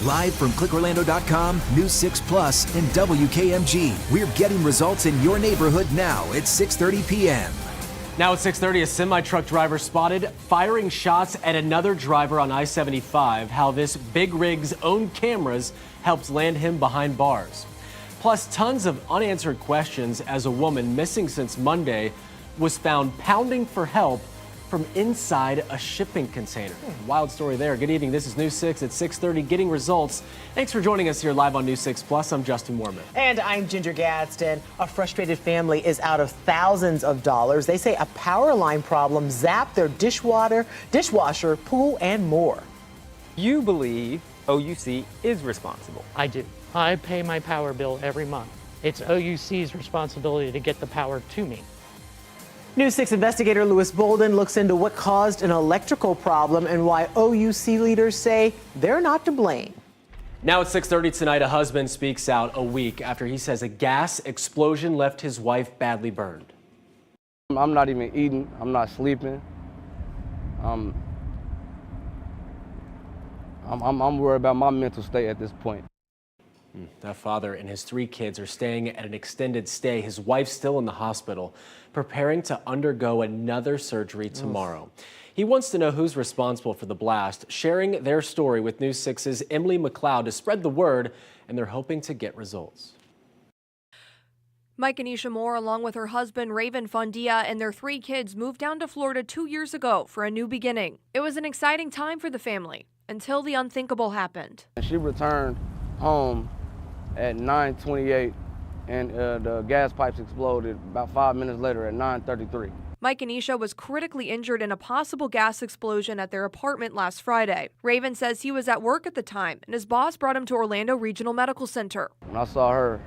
Live from clickorlando.com, News 6 Plus, and WKMG. We're getting results in your neighborhood now at 6:30 p.m. Now at 6:30, a semi-truck driver spotted firing shots at another driver on I-75. How this big rig's own cameras helped land him behind bars. Plus, tons of unanswered questions as a woman missing since Monday was found pounding for help from inside a shipping container. Wild story there. Good evening. This is News 6 at 6:30, getting results. Thanks for joining us here live on News 6 Plus. I'm Justin Warman. And I'm Ginger Gadsden. A frustrated family is out of thousands of dollars. They say a power line problem zapped their dishwasher, pool, and more. You believe OUC is responsible. I do. I pay my power bill every month. It's OUC's responsibility to get the power to me. News 6 investigator Lewis Bolden looks into what caused an electrical problem and why OUC leaders say they're not to blame. Now at 6:30 tonight, a husband speaks out a week after he says a gas explosion left his wife badly burned. I'm not even eating. I'm not sleeping. I'm worried about my mental state at this point. That father and his 3 kids are staying at an extended stay. His wife's still in the hospital, preparing to undergo another surgery tomorrow. He wants to know who's responsible for the blast, sharing their story with News 6's Emily McLeod to spread the word, and they're hoping to get results. Mike and Isha Moore, along with her husband Raven Fondia and their 3 kids, moved down to Florida 2 years ago for a new beginning. It was an exciting time for the family until the unthinkable happened. She returned home at 9:28, and the gas pipes exploded about 5 minutes later at 9:33. Mike and Isha was critically injured in a possible gas explosion at their apartment last Friday. Raven says he was at work at the time, and his boss brought him to Orlando Regional Medical Center. When I saw her,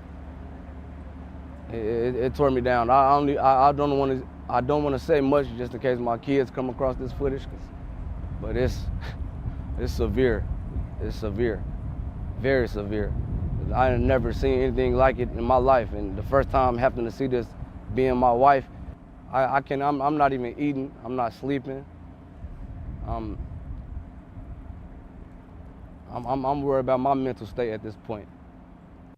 it tore me down. I don't want to say much just in case my kids come across this footage, but it's severe. It's severe, very severe. I had never seen anything like it in my life, and the first time having to see this being my wife, I'm not even eating. I'm not sleeping. I'm worried about my mental state at this point.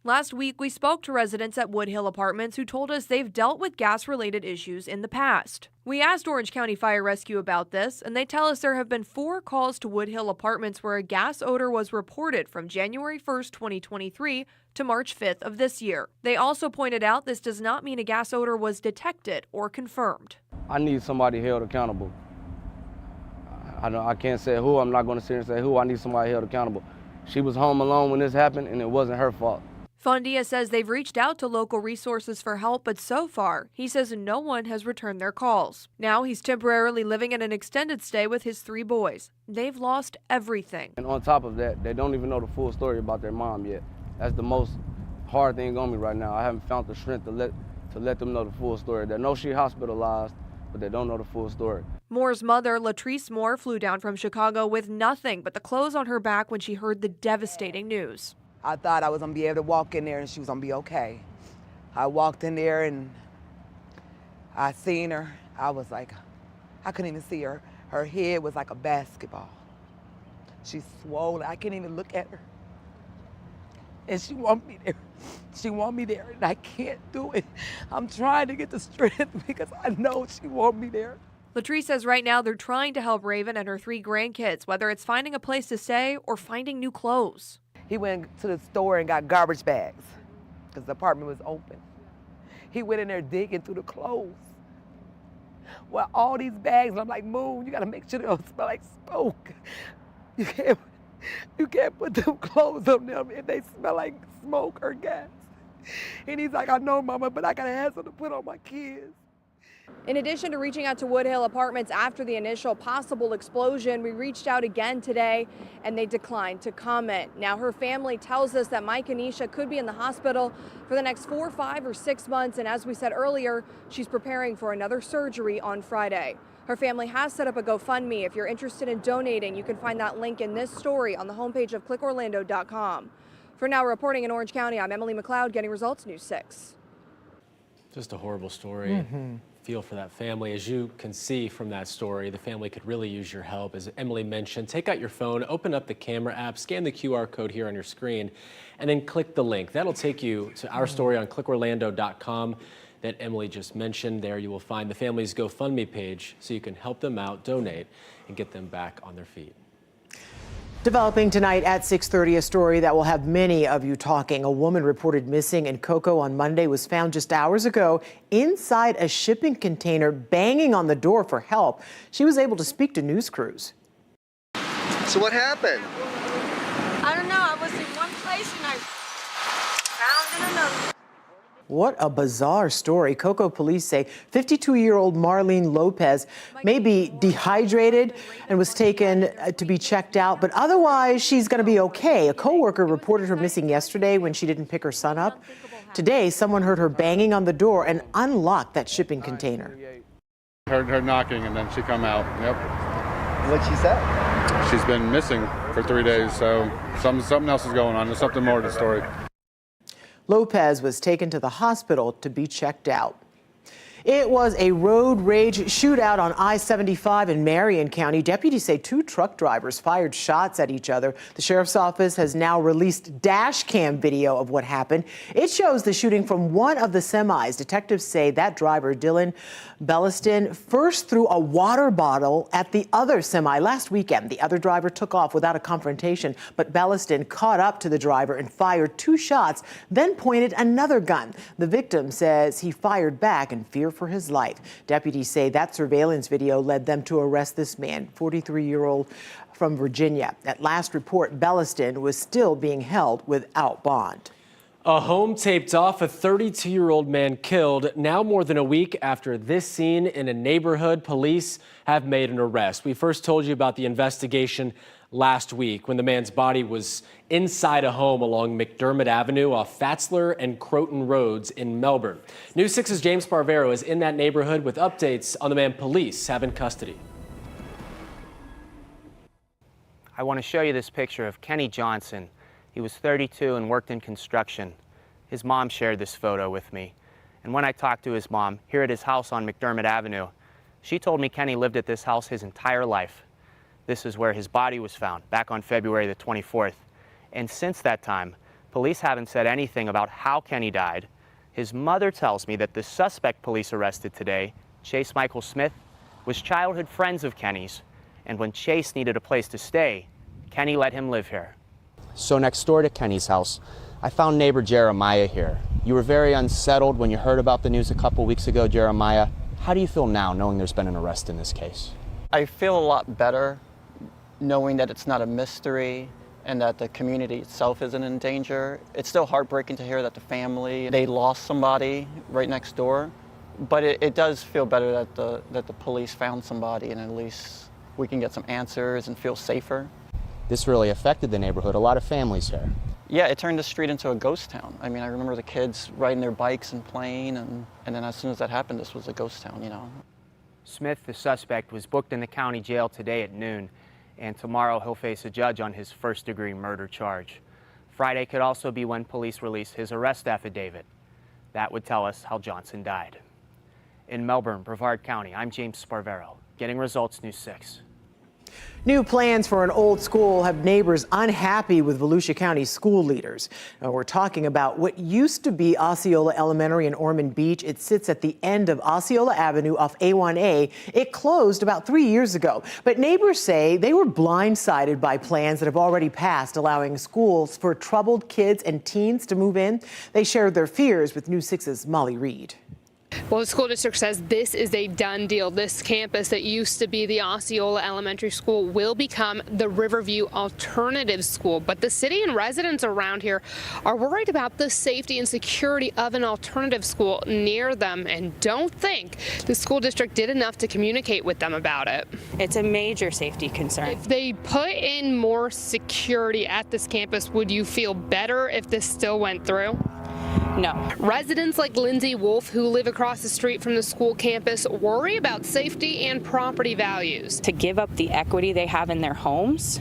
Last week, we spoke to residents at Woodhill Apartments who told us they've dealt with gas-related issues in the past. We asked Orange County Fire Rescue about this, and they tell us there have been 4 calls to Woodhill Apartments where a gas odor was reported from January 1st, 2023 to March 5th of this year. They also pointed out this does not mean a gas odor was detected or confirmed. I need somebody held accountable. I can't say who. I'm not going to sit here and say who. I need somebody held accountable. She was home alone when this happened, and it wasn't her fault. Fondia says they've reached out to local resources for help, but so far, he says no one has returned their calls. Now he's temporarily living in an extended stay with his 3 boys. They've lost everything. And on top of that, they don't even know the full story about their mom yet. That's the most hard thing on me right now. I haven't found the strength to let them know the full story. They know she's hospitalized, but they don't know the full story. Moore's mother, Latrice Moore, flew down from Chicago with nothing but the clothes on her back when she heard the devastating news. I thought I was gonna be able to walk in there and she was gonna be okay. I walked in there and I seen her. I was like, I couldn't even see her. Her head was like a basketball. She's swollen. I can't even look at her. And she want me there. She want me there and I can't do it. I'm trying to get the strength because I know she want me there. Latrice says right now they're trying to help Raven and her 3 grandkids, whether it's finding a place to stay or finding new clothes. He went to the store and got garbage bags because the apartment was open. He went in there digging through the clothes. Well, all these bags, and I'm like, Moon, you gotta make sure they don't smell like smoke. You can't put them clothes on them if they smell like smoke or gas. And he's like, I know, Mama, but I gotta have something to put on my kids. In addition to reaching out to Woodhill Apartments after the initial possible explosion, we reached out again today and they declined to comment. Now, her family tells us that Mike and Isha could be in the hospital for the next 4, 5, or 6 months. And as we said earlier, she's preparing for another surgery on Friday. Her family has set up a GoFundMe. If you're interested in donating, you can find that link in this story on the homepage of clickorlando.com. For now, reporting in Orange County, I'm Emily McLeod, getting results, News 6. Just a horrible story. Feel for that family. As you can see from that story, the family could really use your help. As Emily mentioned, take out your phone, open up the camera app, scan the QR code here on your screen, and then click the link. That'll take you to our story on clickorlando.com that Emily just mentioned. There you will find the family's GoFundMe page so you can help them out, donate, and get them back on their feet. Developing tonight at 6:30, a story that will have many of you talking. A woman reported missing in Cocoa on Monday was found just hours ago inside a shipping container, banging on the door for help. She was able to speak to news crews. So what happened? I don't know. I was in one place and I found in another. What a bizarre story. Cocoa police say 52-year-old Marlene Lopez may be dehydrated and was taken to be checked out, but otherwise she's going to be okay. A coworker reported her missing yesterday when she didn't pick her son up. Today, someone heard her banging on the door and unlocked that shipping container. Heard her knocking and then she come out. Yep. What'd she say? She's been missing for 3 days, so something else is going on. There's something more to the story. Lopez was taken to the hospital to be checked out. It was a road rage shootout on I-75 in Marion County. Deputies say 2 truck drivers fired shots at each other. The sheriff's office has now released dash cam video of what happened. It shows the shooting from one of the semis. Detectives say that driver, Dylan Belliston, first threw a water bottle at the other semi last weekend. The other driver took off without a confrontation, but Belliston caught up to the driver and fired 2 shots, then pointed another gun. The victim says he fired back in fear for his life. Deputies say that surveillance video led them to arrest this man, 43-year-old from Virginia. At last report, Belliston was still being held without bond. A home taped off, a 32-year-old man killed. Now more than a week after this scene in a neighborhood, police have made an arrest. We first told you about the investigation last week when the man's body was inside a home along McDermott Avenue off Fatzler and Croton Roads in Melbourne. News 6's James Sparvero is in that neighborhood with updates on the man police have in custody. I want to show you this picture of Kenny Johnson. He was 32 and worked in construction. His mom shared this photo with me. And when I talked to his mom here at his house on McDermott Avenue, she told me Kenny lived at this house his entire life. This is where his body was found, back on February the 24th. And since that time, police haven't said anything about how Kenny died. His mother tells me that the suspect police arrested today, Chase Michael Smith, was childhood friends of Kenny's. And when Chase needed a place to stay, Kenny let him live here. So next door to Kenny's house, I found neighbor Jeremiah here. You were very unsettled when you heard about the news a couple weeks ago, Jeremiah. How do you feel now, knowing there's been an arrest in this case? I feel a lot better knowing that it's not a mystery and that the community itself isn't in danger. It's still heartbreaking to hear that the family, they lost somebody right next door, but it does feel better that the police found somebody and at least we can get some answers and feel safer. This really affected the neighborhood, a lot of families here. Yeah, it turned the street into a ghost town. I mean, I remember the kids riding their bikes and playing, and then as soon as that happened, this was a ghost town, you know. Smith, the suspect, was booked in the county jail today at noon, and tomorrow he'll face a judge on his first-degree murder charge. Friday could also be when police release his arrest affidavit. That would tell us how Johnson died. In Melbourne, Brevard County, I'm James Sparvero, getting Results News 6. New plans for an old school have neighbors unhappy with Volusia County school leaders. Now, we're talking about what used to be Osceola Elementary in Ormond Beach. It sits at the end of Osceola Avenue off A1A. It closed about 3 years ago. But neighbors say they were blindsided by plans that have already passed, allowing schools for troubled kids and teens to move in. They shared their fears with News 6's Molly Reed. Well, the school district says this is a done deal. This campus that used to be the Osceola Elementary School will become the Riverview Alternative School. But the city and residents around here are worried about the safety and security of an alternative school near them and don't think the school district did enough to communicate with them about it. It's a major safety concern. If they put in more security at this campus, would you feel better if this still went through? No. Residents like Lindsay Wolf, who live across the street from the school campus, worry about safety and property values. To give up the equity they have in their homes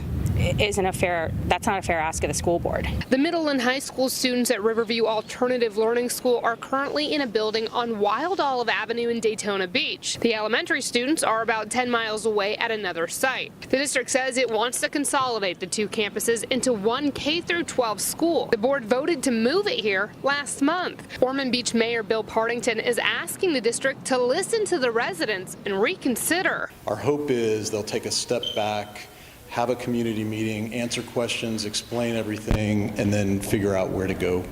that's not a fair ask of the school board. The middle and high school students at Riverview Alternative Learning School are currently in a building on Wild Olive Avenue in Daytona Beach. The elementary students are about 10 miles away at another site. The district says it wants to consolidate the two campuses into one K-12 school. The board voted to move it here last month. Ormond Beach Mayor Bill Partington is asking the district to listen to the residents and reconsider. Our hope is they'll take a step back, have a community meeting, answer questions, explain everything, and then figure out where to go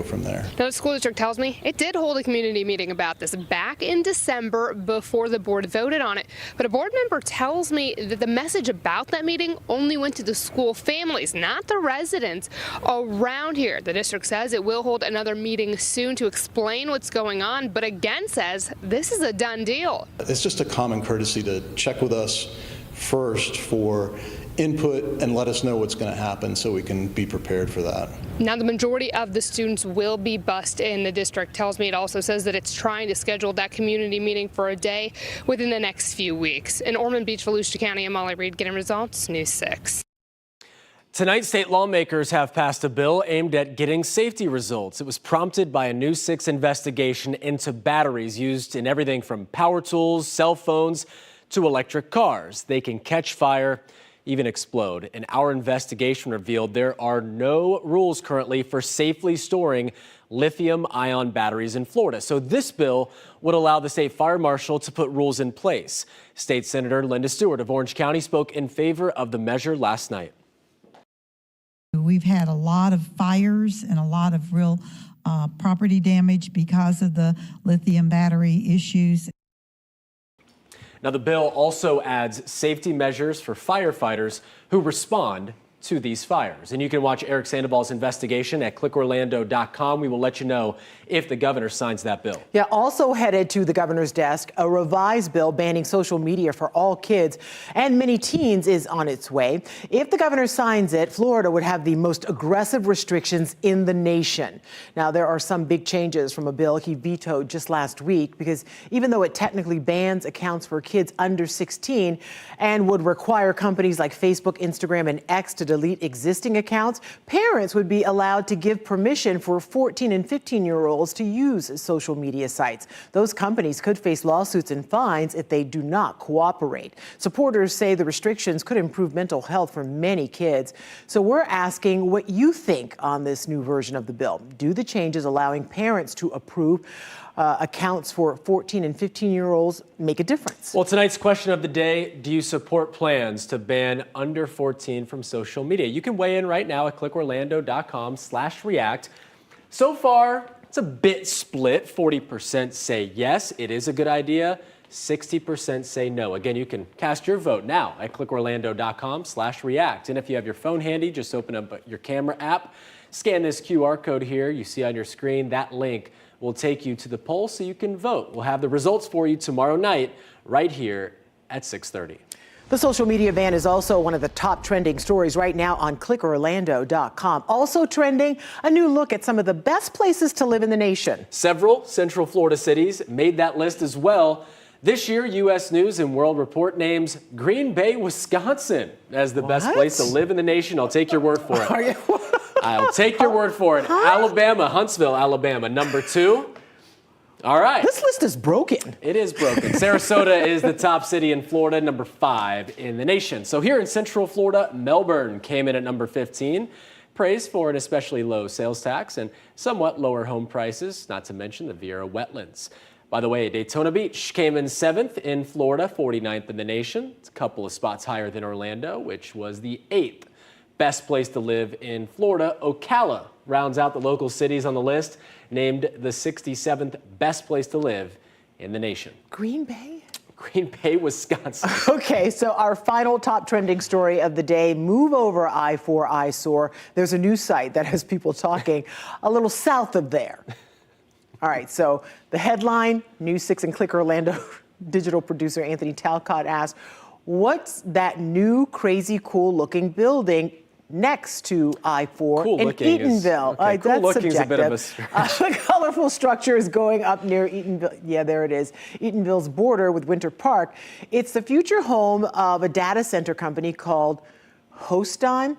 from there. Now, the school district tells me it did hold a community meeting about this back in December before the board voted on it. But a board member tells me that the message about that meeting only went to the school families, not the residents around here. The district says it will hold another meeting soon to explain what's going on, but again says this is a done deal. It's just a common courtesy to check with us first for input and let us know what's going to happen so we can be prepared for that. Now, the majority of the students will be bused in. The district tells me it also says that it's trying to schedule that community meeting for a day within the next few weeks. In Ormond Beach, Volusia County, I'm Molly Reed getting results, News 6. Tonight, state lawmakers have passed a bill aimed at getting safety results. It was prompted by a News 6 investigation into batteries used in everything from power tools, cell phones, to electric cars. They can catch fire, even explode. And our investigation revealed there are no rules currently for safely storing lithium-ion batteries in Florida. So this bill would allow the state fire marshal to put rules in place. State Senator Linda Stewart of Orange County spoke in favor of the measure last night. We've had a lot of fires and a lot of real property damage because of the lithium battery issues. Now, the bill also adds safety measures for firefighters who respond to these fires. And you can watch Eric Sandoval's investigation at clickorlando.com. We will let you know if the governor signs that bill. Yeah, also headed to the governor's desk, a revised bill banning social media for all kids and many teens is on its way. If the governor signs it, Florida would have the most aggressive restrictions in the nation. Now, there are some big changes from a bill he vetoed just last week because even though it technically bans accounts for kids under 16 and would require companies like Facebook, Instagram, and X to delete existing accounts, parents would be allowed to give permission for 14 and 15-year-olds to use social media sites. Those companies could face lawsuits and fines if they do not cooperate. Supporters say the restrictions could improve mental health for many kids. So we're asking what you think on this new version of the bill. Do the changes allowing parents to approve accounts for 14 and 15-year-olds make a difference? Well, tonight's question of the day, do you support plans to ban under 14 from social media? You can weigh in right now at clickorlando.com/react. So far, it's a bit split. 40% say yes, it is a good idea. 60% say no. Again, you can cast your vote now at clickorlando.com/react. And if you have your phone handy, just open up your camera app, scan this QR code here you see on your screen. That link will take you to the poll so you can vote. We'll have the results for you tomorrow night right here at 6:30. The social media ban is also one of the top trending stories right now on clickorlando.com. Also trending, a new look at some of the best places to live in the nation. Several Central Florida cities made that list as well. This year, U.S. News and World Report names Green Bay, Wisconsin as the best place to live in the nation. I'll take your word for it. I'll take your word for it. Alabama, Huntsville, Alabama, number 2. All right. This list is broken. It is broken. Sarasota is the top city in Florida, number 5 in the nation. So here in Central Florida, Melbourne came in at number 15. Praised for an especially low sales tax and somewhat lower home prices, not to mention the Vieira wetlands. By the way, Daytona Beach came in 7th in Florida, 49th in the nation. It's a couple of spots higher than Orlando, which was the 8th best place to live in Florida. Ocala rounds out the local cities on the list, named the 67th best place to live in the nation. Green Bay? Green Bay, Wisconsin. Okay, so our final top trending story of the day, move over I-4 eyesore. There's a new site that has people talking a little south of there. All right, so the headline, News 6 and Click Orlando digital producer Anthony Talcott asked, what's that new crazy cool looking building next to I-4 Cool in looking Eatonville. Okay, cool That's looking is a bit of a subjective. The colorful structure is going up near Eatonville. Yeah, there it is. Eatonville's border with Winter Park. It's the future home of a data center company called Hoston.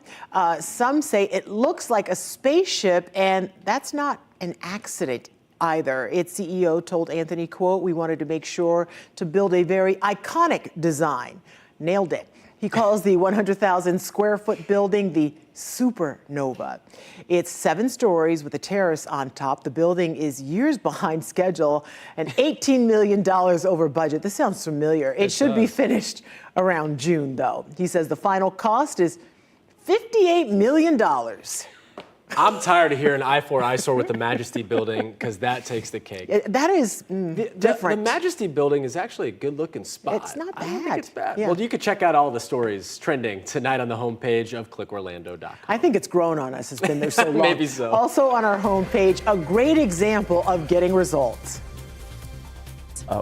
Some say it looks like a spaceship, and that's not an accident either. Its CEO told Anthony, quote, "We wanted to make sure to build a very iconic design." Nailed it. He calls the 100,000 square foot building the Supernova. It's 7 stories with a terrace on top. The building is years behind schedule and $18 million over budget. This sounds familiar. It should be finished around June, though. He says the final cost is $58 million. I'm tired of hearing I-4 eyesore with the Majesty Building because that takes the cake. That is different. The Majesty Building is actually a good-looking spot. It's not bad. I don't think it's bad. Yeah. Well, you can check out all the stories trending tonight on the homepage of clickorlando.com. I think it's grown on us. It's been there so long. Maybe so. Also on our homepage, a great example of getting results.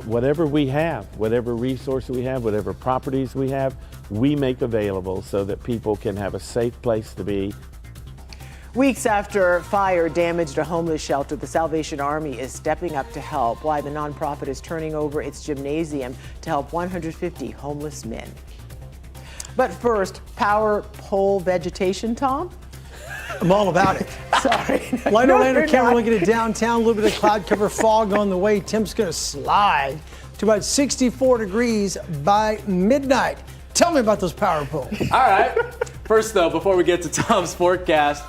Whatever we have, whatever resources we have, whatever properties we have, we make available so that people can have a safe place to be. Weeks after fire damaged a homeless shelter, the Salvation Army is stepping up to help. Why the nonprofit is turning over its gymnasium to help 150 homeless men. But first, power pole vegetation, Tom? I'm all about it. Sorry. Light No, Orlando you're camera not. looking at downtown, a little bit of cloud cover, fog on the way. Temp's going to slide to about 64 degrees by midnight. Tell me about those power poles. All right. First, though, before we get to Tom's forecast,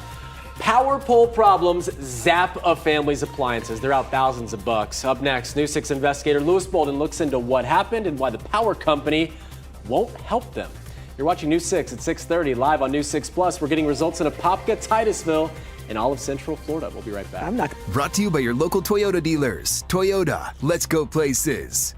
power pole problems zap a family's appliances. They're out thousands of bucks. Up next, News 6 investigator Lewis Bolden looks into what happened and why the power company won't help them. You're watching News 6 at 6:30 live on News 6 Plus. We're getting results in Apopka, Titusville, and all of Central Florida. We'll be right back. Brought to you by your local Toyota dealers. Toyota, let's go places.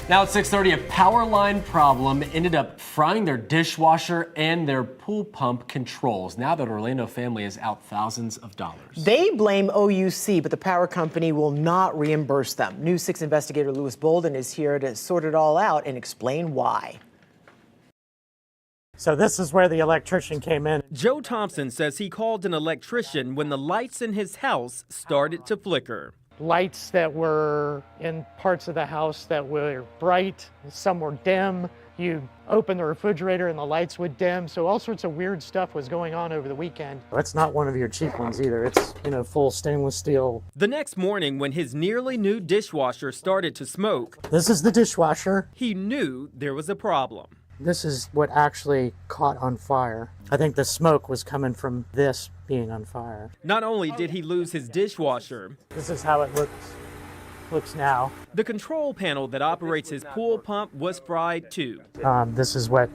Now at 6:30, a power line problem ended up frying their dishwasher and their pool pump controls. Now that Orlando family is out thousands of dollars. They blame OUC, but the power company will not reimburse them. News 6 investigator Lewis Bolden is here to sort it all out and explain why. So this is where the electrician came in. Joe Thompson says he called an electrician when the lights in his house started to flicker. Lights that were in parts of the house that were bright, some were dim. You open the refrigerator and the lights would dim. So all sorts of weird stuff was going on over the weekend. That's not one of your cheap ones either. It's, full stainless steel. The next morning, when his nearly new dishwasher started to smoke, This is the dishwasher. he knew there was a problem. This is what actually caught on fire. I think the smoke was coming from this being on fire. Not only did he lose his dishwasher, This is how it looks now. the control panel that operates his pool pump was fried too, This is what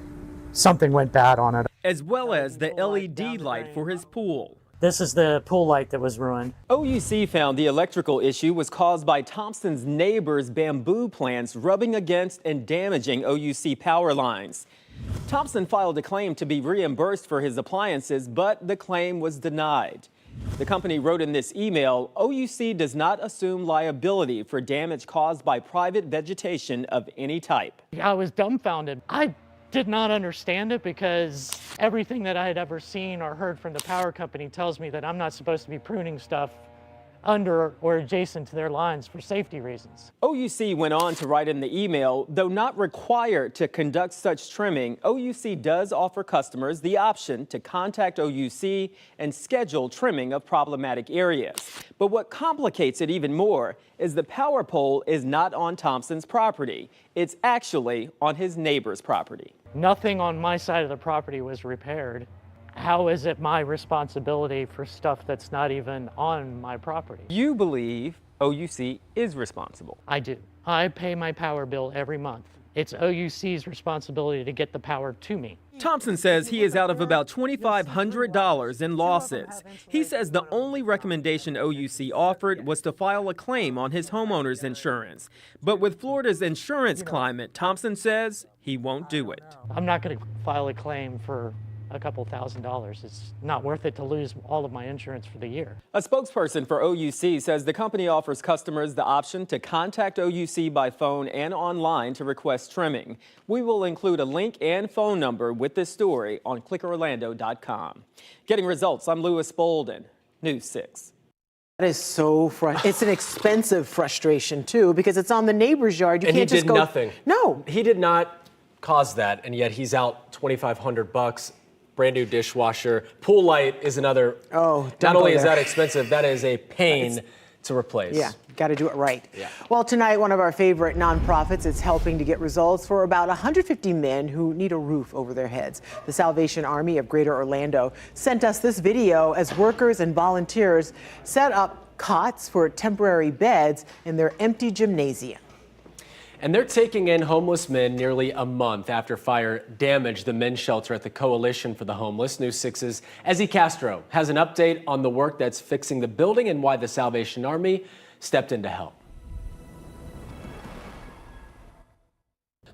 something went bad on it. as well as the LED light for his pool. This is the pool light that was ruined. OUC found the electrical issue was caused by Thompson's neighbor's bamboo plants rubbing against and damaging OUC power lines. Thompson filed a claim to be reimbursed for his appliances, but the claim was denied. The company wrote in this email, OUC does not assume liability for damage caused by private vegetation of any type. I was dumbfounded. I did not understand it because everything that I had ever seen or heard from the power company tells me that I'm not supposed to be pruning stuff under or adjacent to their lines for safety reasons. OUC went on to write in the email, though not required to conduct such trimming, OUC does offer customers the option to contact OUC and schedule trimming of problematic areas. But what complicates it even more is the power pole is not on Thompson's property. It's actually on his neighbor's property. Nothing on my side of the property was repaired. How is it my responsibility for stuff that's not even on my property? You believe OUC is responsible. I do. I pay my power bill every month. It's OUC's responsibility to get the power to me. Thompson says he is out of about $2,500 in losses. He says the only recommendation OUC offered was to file a claim on his homeowner's insurance. But with Florida's insurance climate, Thompson says he won't do it. I'm not going to file a claim for a couple $1,000s. It's not worth it to lose all of my insurance for the year. A spokesperson for OUC says the company offers customers the option to contact OUC by phone and online to request trimming. We will include a link and phone number with this story on clickorlando.com. Getting results, I'm Louis Bolden, News 6. That is so frustrating. It's an expensive frustration, too, because it's on the neighbor's yard. You can't just go. And he did nothing. No. He did not cause that, and yet he's out $2,500. Brand new dishwasher. Pool light is another. Oh, not only is that expensive, that is a pain to replace. Yeah, got to do it right. Yeah. Well, tonight, one of our favorite nonprofits is helping to get results for about 150 men who need a roof over their heads. The Salvation Army of Greater Orlando sent us this video as workers and volunteers set up cots for temporary beds in their empty gymnasium. And they're taking in homeless men nearly a month after fire damaged the men's shelter at the Coalition for the Homeless. News 6's Ezzy Castro has an update on the work that's fixing the building and why the Salvation Army stepped in to help.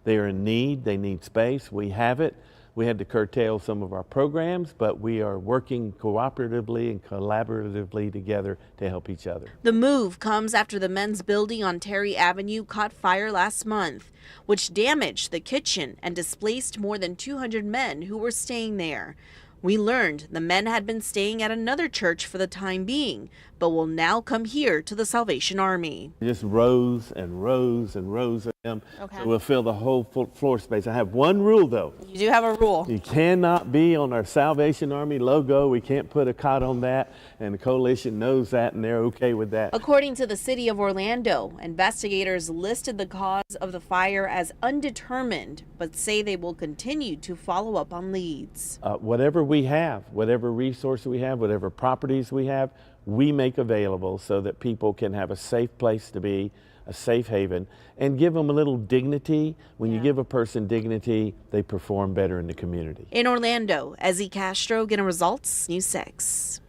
They are in need. They need space. We have it. We had to curtail some of our programs, but we are working cooperatively and collaboratively together to help each other. The move comes after the men's building on Terry Avenue caught fire last month, which damaged the kitchen and displaced more than 200 men who were staying there. We learned the men had been staying at another church for the time being, but will now come here to the Salvation Army. Just rows and rows and rows of them. Okay. So we'll fill the whole floor space. I have one rule, though. You do have a rule. You cannot be on our Salvation Army logo. We can't put a cot on that, and the Coalition knows that, and they're okay with that. According to the city of Orlando, investigators listed the cause of the fire as undetermined, but say they will continue to follow up on leads. Whatever we have, whatever resource we have, whatever properties we have, we make available so that people can have a safe place to be, a safe haven, and give them a little dignity. When you give a person dignity, they perform better in the community. In Orlando, Ezzy Castro, getting results, News 6.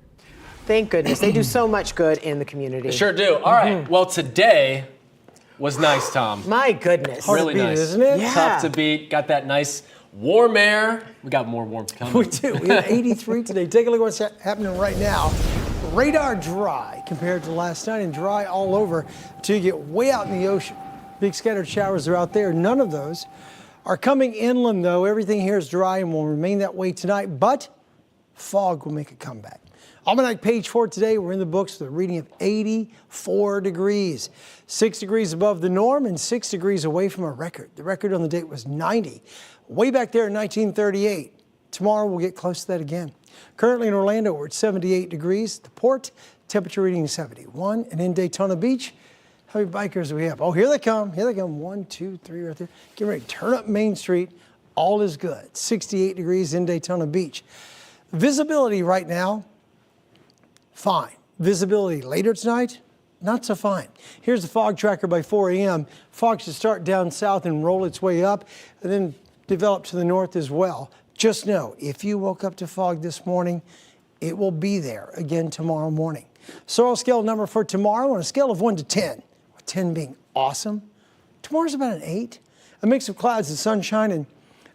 Thank goodness. They do so much good in the community. They sure do. All right. Well, today was nice, Tom. My goodness. Really nice. Isn't it? Yeah. Tough to beat. Got that nice warm air. We got more warmth coming. We do. We have 83 today. Take a look at what's happening right now. Radar dry compared to last night, and dry all over until you get way out in the ocean. Big scattered showers are out there. None of those are coming inland, though. Everything here is dry and will remain that way tonight, but fog will make a comeback. Almanac page 4 today, we're in the books with a reading of 84 degrees. 6 degrees above the norm and 6 degrees away from a record. The record on the date was 90, way back there in 1938. Tomorrow we'll get close to that again. Currently in Orlando, we're at 78 degrees. The port, temperature reading 71. And in Daytona Beach, how many bikers do we have? Oh, here they come. Here they come. 1, 2, 3 right there. Get ready. Turn up Main Street. All is good. 68 degrees in Daytona Beach. Visibility right now, fine. Visibility later tonight, not so fine. Here's the fog tracker by 4 a.m. Fog should start down south and roll its way up and then develop to the north as well. Just know, if you woke up to fog this morning, it will be there again tomorrow morning. Soil scale number for tomorrow on a scale of 1 to 10, with 10 being awesome. Tomorrow's about an 8. A mix of clouds and sunshine and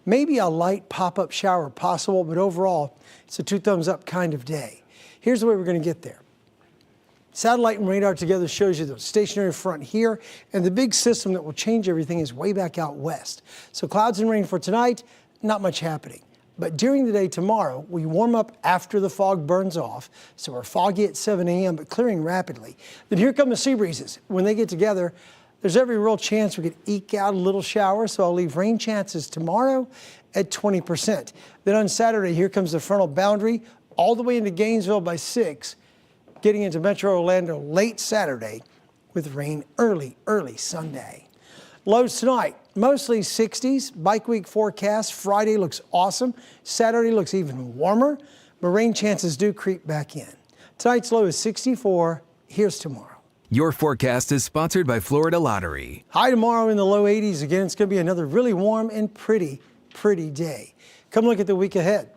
maybe a light pop-up shower possible, but overall, it's a 2 thumbs up kind of day. Here's the way we're going to get there. Satellite and radar together shows you the stationary front here, and the big system that will change everything is way back out west. So clouds and rain for tonight, not much happening. But during the day tomorrow, we warm up after the fog burns off, so we're foggy at 7 a.m., but clearing rapidly. Then here come the sea breezes. When they get together, there's every real chance we could eke out a little shower, so I'll leave rain chances tomorrow at 20%. Then on Saturday, here comes the frontal boundary all the way into Gainesville by 6, getting into Metro Orlando late Saturday with rain early Sunday. Lows tonight, mostly 60s. Bike week forecast. Friday looks awesome. Saturday looks even warmer, but rain chances do creep back in. Tonight's low is 64. Here's tomorrow. Your forecast is sponsored by Florida Lottery. High tomorrow in the low 80s. Again, it's going to be another really warm and pretty day. Come look at the week ahead.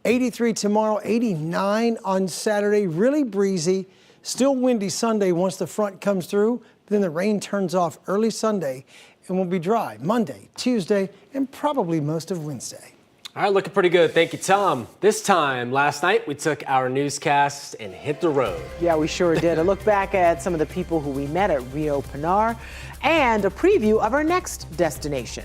83 tomorrow, 89 on Saturday, really breezy, still windy Sunday once the front comes through, then the rain turns off early Sunday and will be dry Monday, Tuesday, and probably most of Wednesday. All right, looking pretty good. Thank you, Tom. This time last night, we took our newscast and hit the road. Yeah, we sure did. A look back at some of the people who we met at Rio Pinar and a preview of our next destination.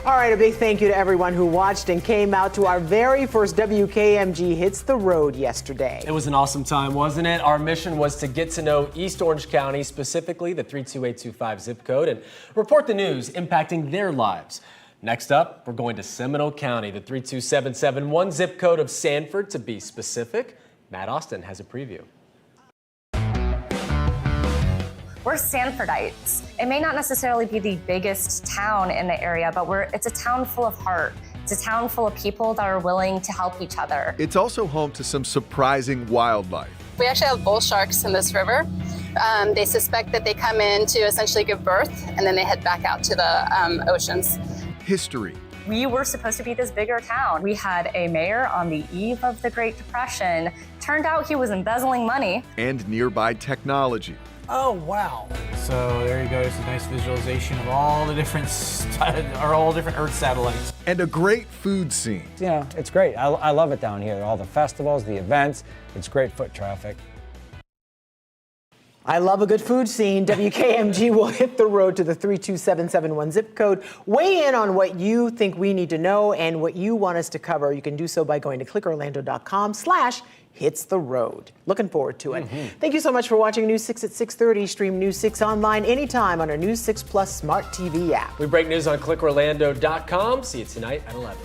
All right, a big thank you to everyone who watched and came out to our very first WKMG Hits the Road yesterday. It was an awesome time, wasn't it? Our mission was to get to know East Orange County, specifically the 32825 zip code, and report the news impacting their lives. Next up, we're going to Seminole County, the 32771 zip code of Sanford, to be specific. Matt Austin has a preview. We're Sanfordites. It may not necessarily be the biggest town in the area, but it's a town full of heart. It's a town full of people that are willing to help each other. It's also home to some surprising wildlife. We actually have bull sharks in this river. They suspect that they come in to essentially give birth, and then they head back out to the oceans. History. We were supposed to be this bigger town. We had a mayor on the eve of the Great Depression. Turned out he was embezzling money. And nearby technology. Oh, wow. So there you go. It's a nice visualization of all the different Earth satellites. And a great food scene. Yeah, it's great. I love it down here. All the festivals, the events. It's great foot traffic. I love a good food scene. WKMG will hit the road to the 32771 zip code. Weigh in on what you think we need to know and what you want us to cover. You can do so by going to clickorlando.com/hitstheroad. Looking forward to it. Thank you so much for watching News 6 at 6:30. Stream News 6 online anytime on our News 6 Plus Smart TV app. We break news on clickorlando.com. See you tonight at 11.